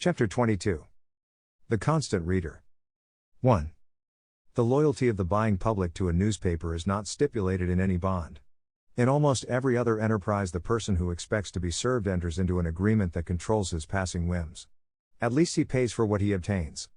Chapter 22. The Constant Reader. 1. The loyalty of the buying public to a newspaper is not stipulated in any bond. In almost every other enterprise, the person who expects to be served enters into an agreement that controls his passing whims. At least he pays for what he obtains.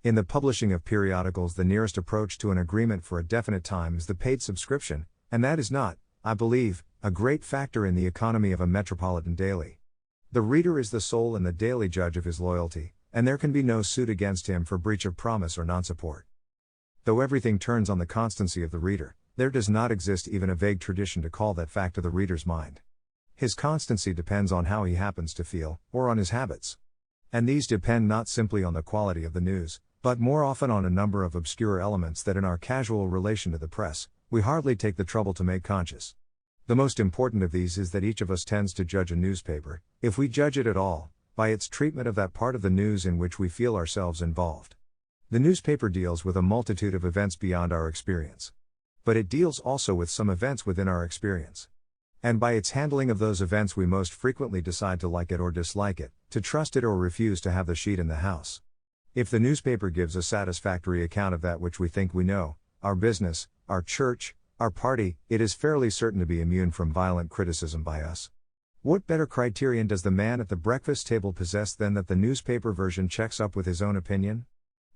In the publishing of periodicals, the nearest approach to an agreement for a definite time is the paid subscription, and that is not, I believe, a great factor in the economy of a metropolitan daily. The reader is the sole and the daily judge of his loyalty, and there can be no suit against him for breach of promise or non-support. Though everything turns on the constancy of the reader, there does not exist even a vague tradition to call that fact to the reader's mind. His constancy depends on how he happens to feel, or on his habits. And these depend not simply on the quality of the news, but more often on a number of obscure elements that in our casual relation to the press, we hardly take the trouble to make conscious. The most important of these is that each of us tends to judge a newspaper, if we judge it at all, by its treatment of that part of the news in which we feel ourselves involved. The newspaper deals with a multitude of events beyond our experience. But it deals also with some events within our experience. And by its handling of those events we most frequently decide to like it or dislike it, to trust it or refuse to have the sheet in the house. If the newspaper gives a satisfactory account of that which we think we know, our business, our church, our party, it is fairly certain to be immune from violent criticism by us. What better criterion does the man at the breakfast table possess than that the newspaper version checks up with his own opinion?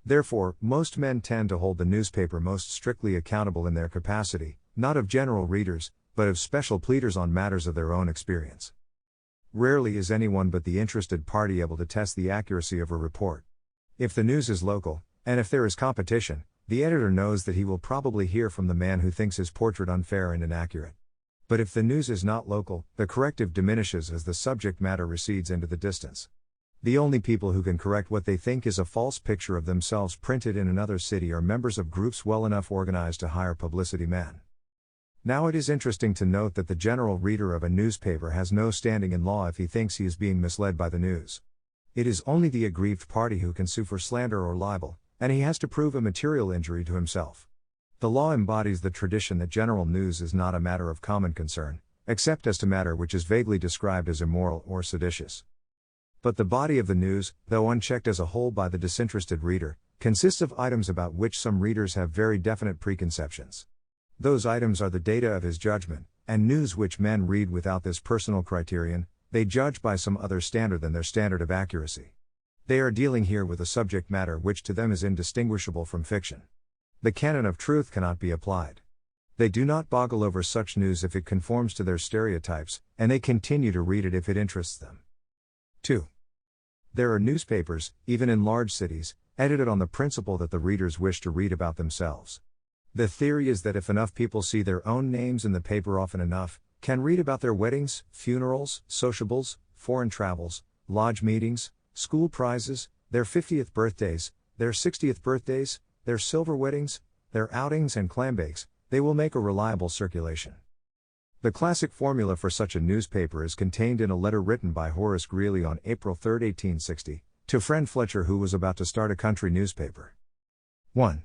Therefore, most men tend to hold the newspaper most strictly accountable in their capacity, not of general readers, but of special pleaders on matters of their own experience. Rarely is anyone but the interested party able to test the accuracy of a report. If the news is local, and if there is competition, the editor knows that he will probably hear from the man who thinks his portrait unfair and inaccurate. But if the news is not local, the corrective diminishes as the subject matter recedes into the distance. The only people who can correct what they think is a false picture of themselves printed in another city are members of groups well enough organized to hire publicity men. Now it is interesting to note that the general reader of a newspaper has no standing in law if he thinks he is being misled by the news. It is only the aggrieved party who can sue for slander or libel, and he has to prove a material injury to himself. The law embodies the tradition that general news is not a matter of common concern, except as to matter which is vaguely described as immoral or seditious. But the body of the news, though unchecked as a whole by the disinterested reader, consists of items about which some readers have very definite preconceptions. Those items are the data of his judgment, and news which men read without this personal criterion, they judge by some other standard than their standard of accuracy. They are dealing here with a subject matter which to them is indistinguishable from fiction. The canon of truth cannot be applied. They do not boggle over such news if it conforms to their stereotypes, and they continue to read it if it interests them. 2. There are newspapers, even in large cities, edited on the principle that the readers wish to read about themselves. The theory is that if enough people see their own names in the paper often enough, can read about their weddings, funerals, sociables, foreign travels, lodge meetings, school prizes, their 50th birthdays, their 60th birthdays, their silver weddings, their outings and clambakes, they will make a reliable circulation. The classic formula for such a newspaper is contained in a letter written by Horace Greeley on April 3, 1860, to friend Fletcher, who was about to start a country newspaper. 1.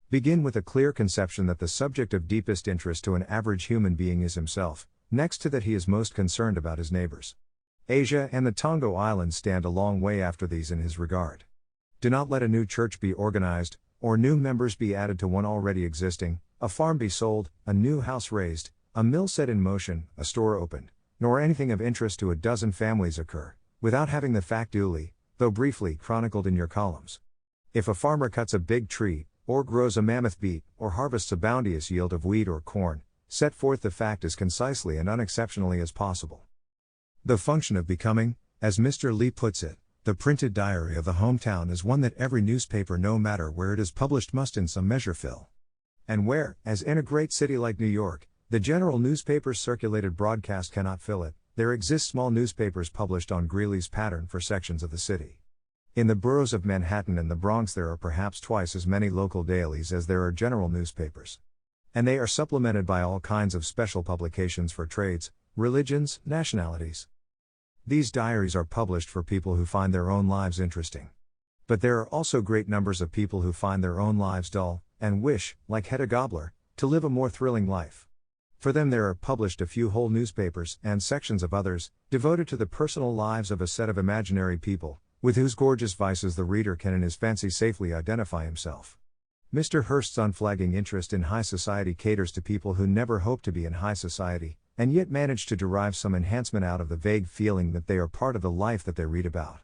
Begin with a clear conception that the subject of deepest interest to an average human being is himself, next to that he is most concerned about his neighbors. Asia and the Tonga Islands stand a long way after these in his regard. Do not let a new church be organized, or new members be added to one already existing, a farm be sold, a new house raised, a mill set in motion, a store opened, nor anything of interest to a dozen families occur, without having the fact duly, though briefly, chronicled in your columns. If a farmer cuts a big tree, or grows a mammoth beet, or harvests a bounteous yield of wheat or corn, set forth the fact as concisely and unexceptionally as possible. The function of becoming, as Mr. Lee puts it, the printed diary of the hometown is one that every newspaper, no matter where it is published, must in some measure fill. And where, as in a great city like New York, the general newspapers circulated broadcast cannot fill it, there exist small newspapers published on Greeley's pattern for sections of the city. In the boroughs of Manhattan and the Bronx there are perhaps twice as many local dailies as there are general newspapers. And they are supplemented by all kinds of special publications for trades, religions, nationalities. These diaries are published for people who find their own lives interesting. But there are also great numbers of people who find their own lives dull, and wish, like Hedda Gabler, to live a more thrilling life. For them there are published a few whole newspapers, and sections of others, devoted to the personal lives of a set of imaginary people, with whose gorgeous vices the reader can in his fancy safely identify himself. Mr. Hearst's unflagging interest in high society caters to people who never hope to be in high society, and yet manage to derive some enhancement out of the vague feeling that they are part of the life that they read about.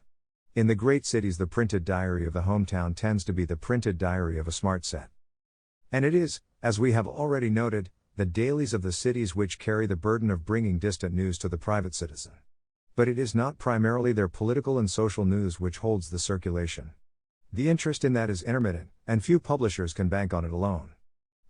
In the great cities, the printed diary of the hometown tends to be the printed diary of a smart set. And it is, as we have already noted, the dailies of the cities which carry the burden of bringing distant news to the private citizen. But it is not primarily their political and social news which holds the circulation. The interest in that is intermittent, and few publishers can bank on it alone.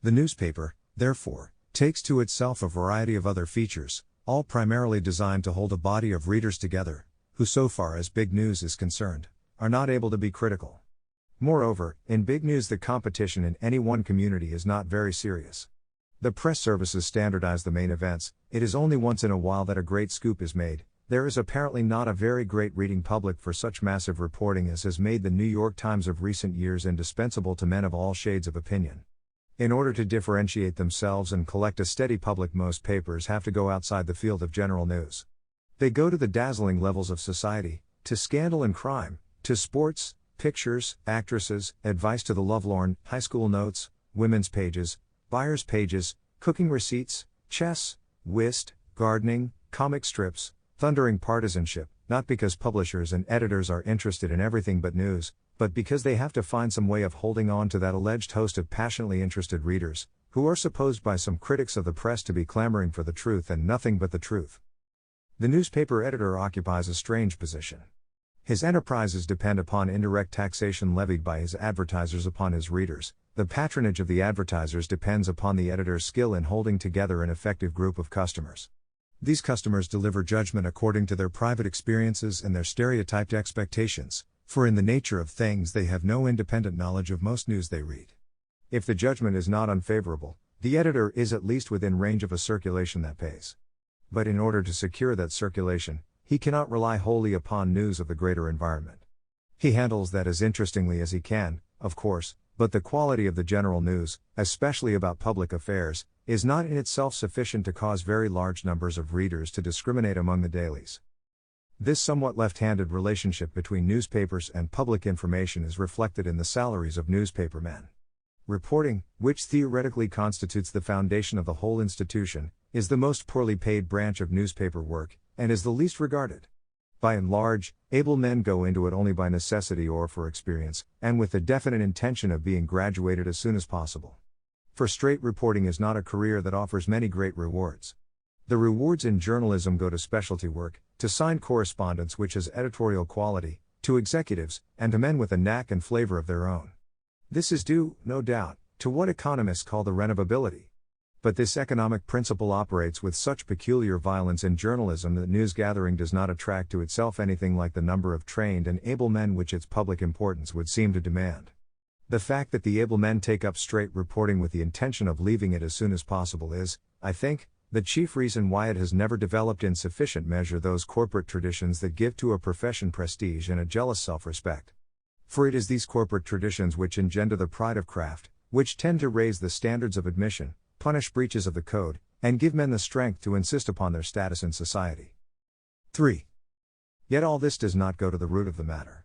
The newspaper, therefore, takes to itself a variety of other features, all primarily designed to hold a body of readers together, who so far as big news is concerned, are not able to be critical. Moreover, in big news the competition in any one community is not very serious. The press services standardize the main events, it is only once in a while that a great scoop is made. There is apparently not a very great reading public for such massive reporting as has made the New York Times of recent years indispensable to men of all shades of opinion. In order to differentiate themselves and collect a steady public, most papers have to go outside the field of general news. They go to the dazzling levels of society, to scandal and crime, to sports, pictures, actresses, advice to the lovelorn, high school notes, women's pages, buyers' pages, cooking receipts, chess, whist, gardening, comic strips, thundering partisanship, not because publishers and editors are interested in everything but news, but because they have to find some way of holding on to that alleged host of passionately interested readers, who are supposed by some critics of the press to be clamoring for the truth and nothing but the truth. The newspaper editor occupies a strange position. His enterprises depend upon indirect taxation levied by his advertisers upon his readers. The patronage of the advertisers depends upon the editor's skill in holding together an effective group of customers. These customers deliver judgment according to their private experiences and their stereotyped expectations, for in the nature of things they have no independent knowledge of most news they read. If the judgment is not unfavorable, the editor is at least within range of a circulation that pays. But in order to secure that circulation, he cannot rely wholly upon news of the greater environment. He handles that as interestingly as he can, of course, but the quality of the general news, especially about public affairs, is not in itself sufficient to cause very large numbers of readers to discriminate among the dailies. This somewhat left-handed relationship between newspapers and public information is reflected in the salaries of newspapermen. Reporting, which theoretically constitutes the foundation of the whole institution, is the most poorly paid branch of newspaper work, and is the least regarded. By and large, able men go into it only by necessity or for experience, and with the definite intention of being graduated as soon as possible. For straight reporting is not a career that offers many great rewards. The rewards in journalism go to specialty work, to signed correspondence which has editorial quality, to executives, and to men with a knack and flavor of their own. This is due, no doubt, to what economists call the renovability. But this economic principle operates with such peculiar violence in journalism that news gathering does not attract to itself anything like the number of trained and able men which its public importance would seem to demand. The fact that the able men take up straight reporting with the intention of leaving it as soon as possible is, I think, the chief reason why it has never developed in sufficient measure those corporate traditions that give to a profession prestige and a jealous self-respect. For it is these corporate traditions which engender the pride of craft, which tend to raise the standards of admission, punish breaches of the code, and give men the strength to insist upon their status in society. 3. Yet all this does not go to the root of the matter.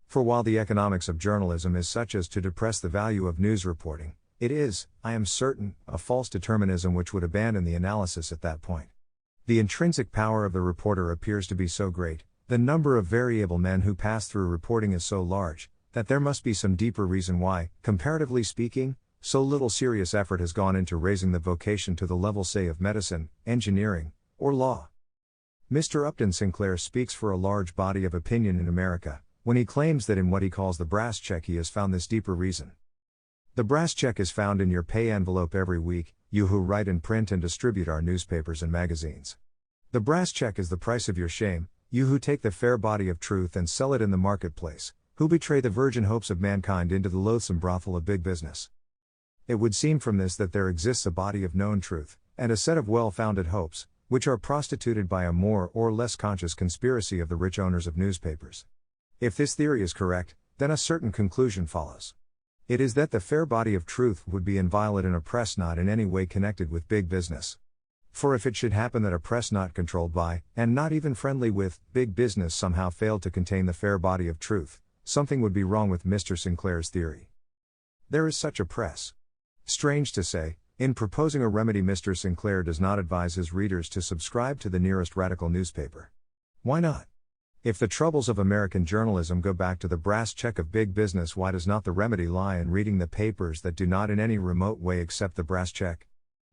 For while the economics of journalism is such as to depress the value of news reporting, it is, I am certain, a false determinism which would abandon the analysis at that point. The intrinsic power of the reporter appears to be so great, the number of very able men who pass through reporting is so large, that there must be some deeper reason why, comparatively speaking, so little serious effort has gone into raising the vocation to the level, say, of medicine, engineering, or law. Mr. Upton Sinclair speaks for a large body of opinion in America, when he claims that in what he calls the brass check he has found this deeper reason. The brass check is found in your pay envelope every week, you who write and print and distribute our newspapers and magazines. The brass check is the price of your shame, you who take the fair body of truth and sell it in the marketplace, who betray the virgin hopes of mankind into the loathsome brothel of big business. It would seem from this that there exists a body of known truth, and a set of well-founded hopes, which are prostituted by a more or less conscious conspiracy of the rich owners of newspapers. If this theory is correct, then a certain conclusion follows. It is that the fair body of truth would be inviolate in a press not in any way connected with big business. For if it should happen that a press not controlled by, and not even friendly with, big business somehow failed to contain the fair body of truth, something would be wrong with Mr. Sinclair's theory. There is such a press. Strange to say, in proposing a remedy, Mr. Sinclair does not advise his readers to subscribe to the nearest radical newspaper. Why not? If the troubles of American journalism go back to the brass check of big business, why does not the remedy lie in reading the papers that do not in any remote way accept the brass check?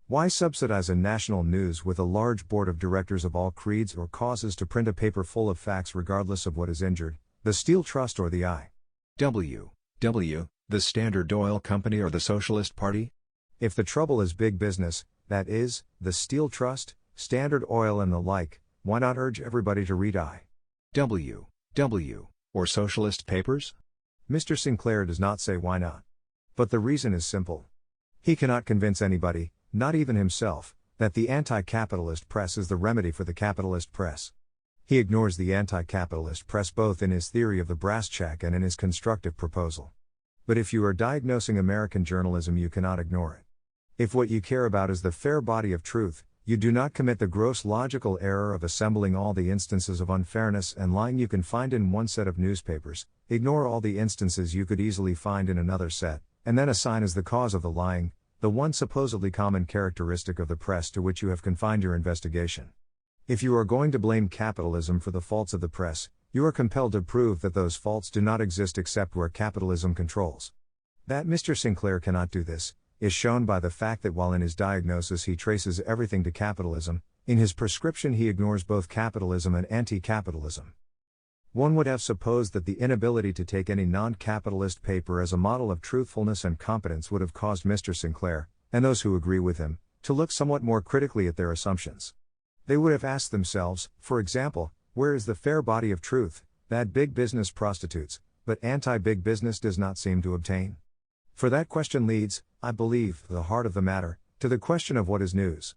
Why subsidize a national news with a large board of directors of all creeds or causes to print a paper full of facts regardless of what is injured, the Steel Trust or the I.W.W., the Standard Oil Company or the Socialist Party? If the trouble is big business, that is, the Steel Trust, Standard Oil and the like, why not urge everybody to read I.W.W. or socialist papers? Mr. Sinclair does not say why not. But the reason is simple. He cannot convince anybody, not even himself, that the anti-capitalist press is the remedy for the capitalist press. He ignores the anti-capitalist press both in his theory of the brass check and in his constructive proposal. But if you are diagnosing American journalism, you cannot ignore it. If what you care about is the fair body of truth, you do not commit the gross logical error of assembling all the instances of unfairness and lying you can find in one set of newspapers, ignore all the instances you could easily find in another set, and then assign as the cause of the lying, the one supposedly common characteristic of the press to which you have confined your investigation. If you are going to blame capitalism for the faults of the press, you are compelled to prove that those faults do not exist except where capitalism controls. That Mr. Sinclair cannot do this is shown by the fact that while in his diagnosis he traces everything to capitalism, in his prescription he ignores both capitalism and anti-capitalism. One would have supposed that the inability to take any non-capitalist paper as a model of truthfulness and competence would have caused Mr. Sinclair, and those who agree with him, to look somewhat more critically at their assumptions. They would have asked themselves, for example, where is the fair body of truth that big business prostitutes, but anti-big business does not seem to obtain? For that question leads, I believe, the heart of the matter, to the question of what is news.